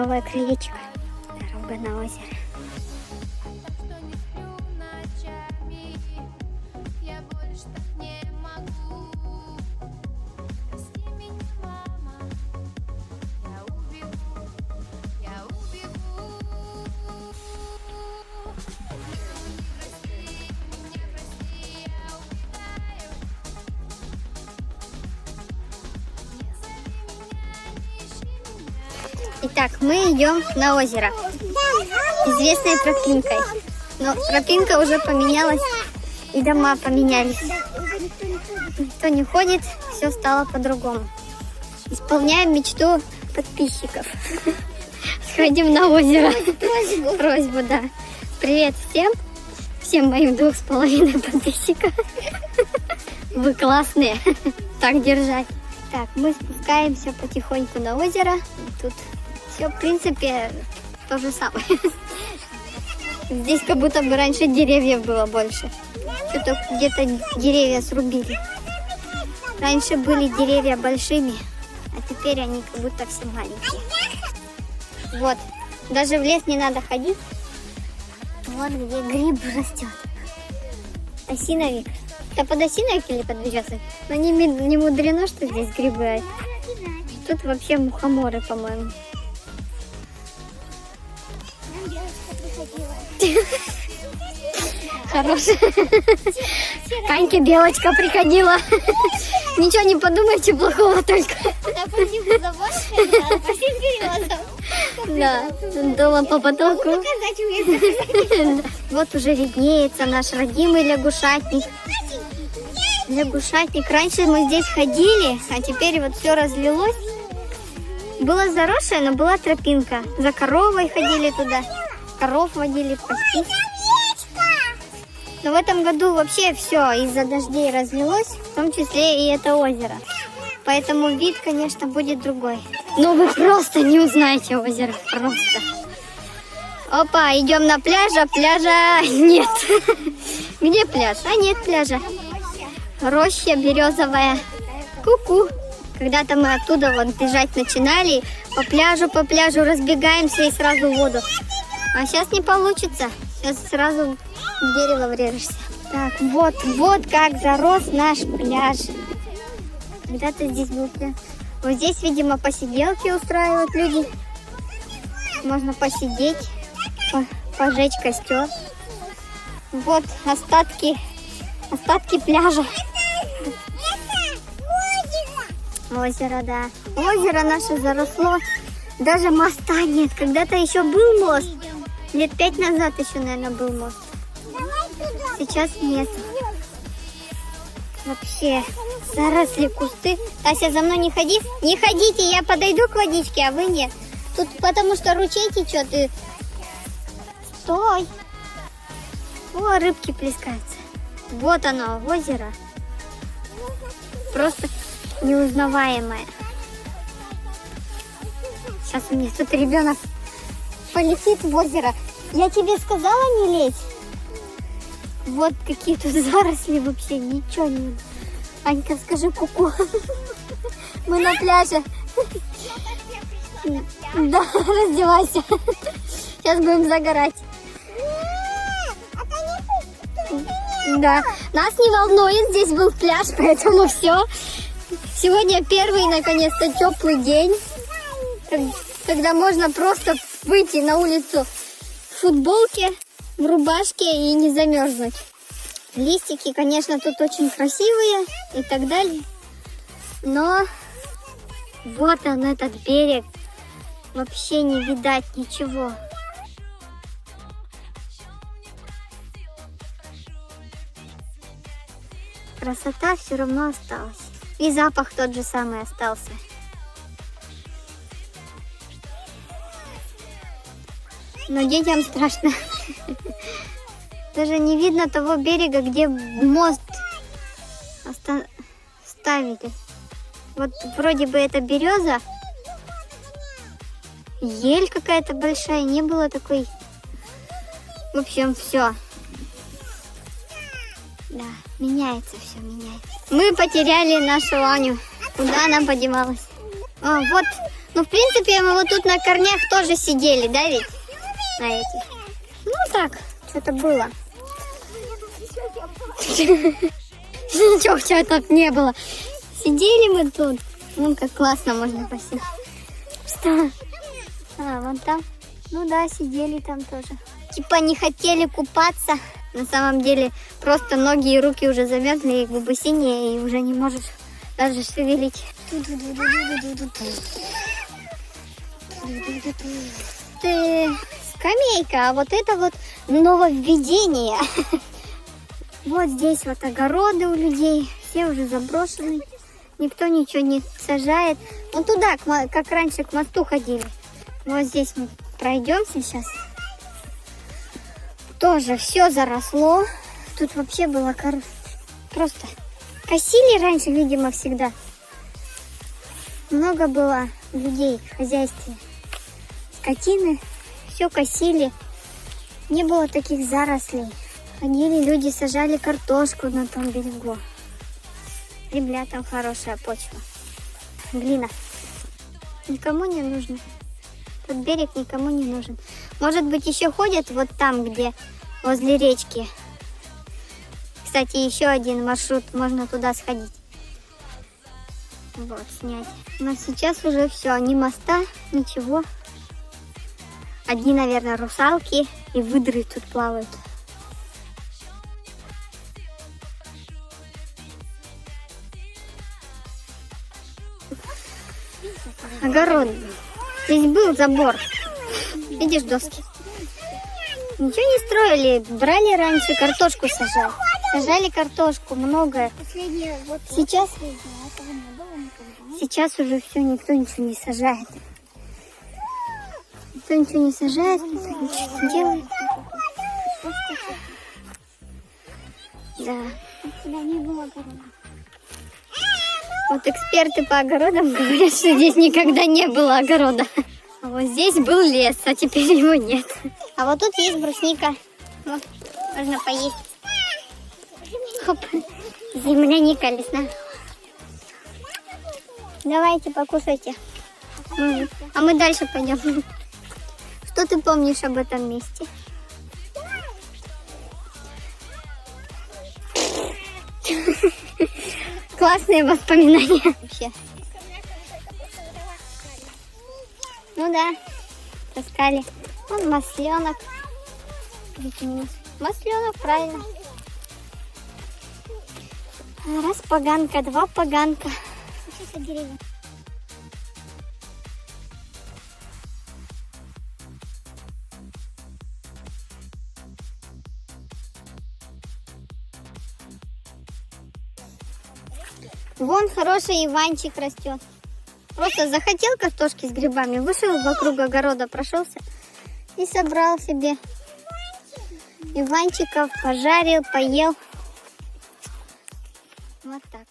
новое крылечко. Дорога на озеро. Итак, мы идем на озеро, известной тропинкой. Но тропинка уже поменялась, и дома поменялись. Никто не ходит, все стало по-другому. Исполняем мечту подписчиков. Сходим на озеро. Просьбу, да. Привет всем моим 2,5 подписчиков. Вы классные. Так держать. Так, мы спускаемся потихоньку на озеро. Тут все, в принципе, то же самое. Здесь как будто бы раньше деревьев было больше. Что-то где-то деревья срубили. Раньше были деревья большими, а теперь они как будто все маленькие. Вот, даже в лес не надо ходить. Вот где гриб растет. Осиновик. Это подосиновик или под березой? Но не мудрено, что здесь грибы. Тут вообще мухоморы, по-моему. Хорошая. Каньке белочка приходила. Ничего не подумайте плохого только. Да, дома по потолку. Вот уже виднеется наш родимый лягушатник. Лягушатник. Раньше мы здесь ходили, а теперь вот все разлилось. Было заросшее, но была тропинка. За коровой ходили туда. Коров водили пастись. Но в этом году вообще все из-за дождей разлилось, в том числе и это озеро. Поэтому вид, конечно, будет другой. Но вы просто не узнаете озеро. Просто. Опа, идем на пляж, а пляжа нет. Где пляж? А нет пляжа. Роща березовая. Ку-ку. Когда-то мы оттуда вот бежать начинали. По пляжу разбегаемся и сразу в воду. А сейчас не получится. Сейчас сразу в дерево врежешься. Так, вот как зарос наш пляж. Когда-то здесь был пляж. Вот здесь, видимо, посиделки устраивают люди. Можно посидеть, пожечь костер. Вот остатки пляжа. Озеро, да. Озеро наше заросло. Даже моста нет. Когда-то еще был мост. Лет 5 назад еще, наверное, был мост. Сейчас нет. Вообще заросли кусты. Тася, за мной не ходи. Не ходите, я подойду к водичке, а вы нет. Тут потому что ручей течет и... Стой! О, рыбки плескаются. Вот оно, озеро. Просто неузнаваемое. Сейчас у меня тут ребенок полетит в озеро. Я тебе сказала не лезь? Вот какие тут заросли вообще, ничего не... Анька, скажи ку-ку. Мы на пляже. Да, раздевайся. Сейчас будем загорать. Да, нас не волнует, здесь был пляж, поэтому все. Сегодня первый, наконец-то, теплый день, когда можно просто выйти на улицу в футболке, в рубашке и не замерзнуть. Листики, конечно, тут очень красивые и так далее. Но вот он, этот берег. Вообще не видать ничего. Красота все равно осталась. И запах тот же самый остался. Но детям страшно. Даже не видно того берега, где мост ставили. Вот вроде бы это береза. Ель какая-то большая. Не было такой. В общем, все. Да, меняется все, меняется. Мы потеряли нашу Аню. Куда она подевалась? А, Ну, в принципе, мы вот тут на корнях тоже сидели, да, ведь? На этих. Ну, так, что-то было. Ничего тут не было. Сидели мы тут. Ну, как классно можно посидеть. Что? А, вон там. Ну да, сидели там тоже. Типа не хотели купаться. На самом деле, просто ноги и руки уже замерзли, и губы синие, и уже не можешь даже шевелить. Скамейка, а вот это вот нововведение. Вот здесь вот огороды у людей, все уже заброшены, никто ничего не сажает. Вот туда, как раньше, к мосту ходили. Вот здесь мы пройдем сейчас. Тоже все заросло. Тут вообще было просто косили раньше, видимо, всегда. Много было людей в хозяйстве. Скотины, все косили. Не было таких зарослей. Ходили люди, сажали картошку на том берегу. Ребят, там хорошая почва. Глина. Никому не нужно. Тот берег никому не нужен. Может быть, еще ходят вот там, где возле речки. Кстати, еще один маршрут. Можно туда сходить. Вот, снять. Но сейчас уже все. Ни моста, ничего. Одни, наверное, русалки и выдры тут плавают. Огород. Здесь был забор. Видишь, доски. Ничего не строили. Брали раньше, картошку сажали. Сажали картошку, много. Сейчас уже все, никто ничего не сажает. Никто ничего не сажает, никто ничего не делает. Да. Вот эксперты по огородам говорят, что здесь никогда не было огорода. А вот здесь был лес, а теперь его нет. А вот тут есть брусника. Вот, можно поесть. Хоп. Земляника лесная. Давайте, покушайте. А мы дальше пойдем. Что ты помнишь об этом месте? Классные воспоминания вообще. Ну да, таскали. Вон масленок. Масленок, правильно. Раз поганка, два поганка. Вон хороший Иванчик растет. Просто захотел картошки с грибами, вышел вокруг огорода, прошелся и собрал себе Иванчиков, пожарил, поел. Вот так.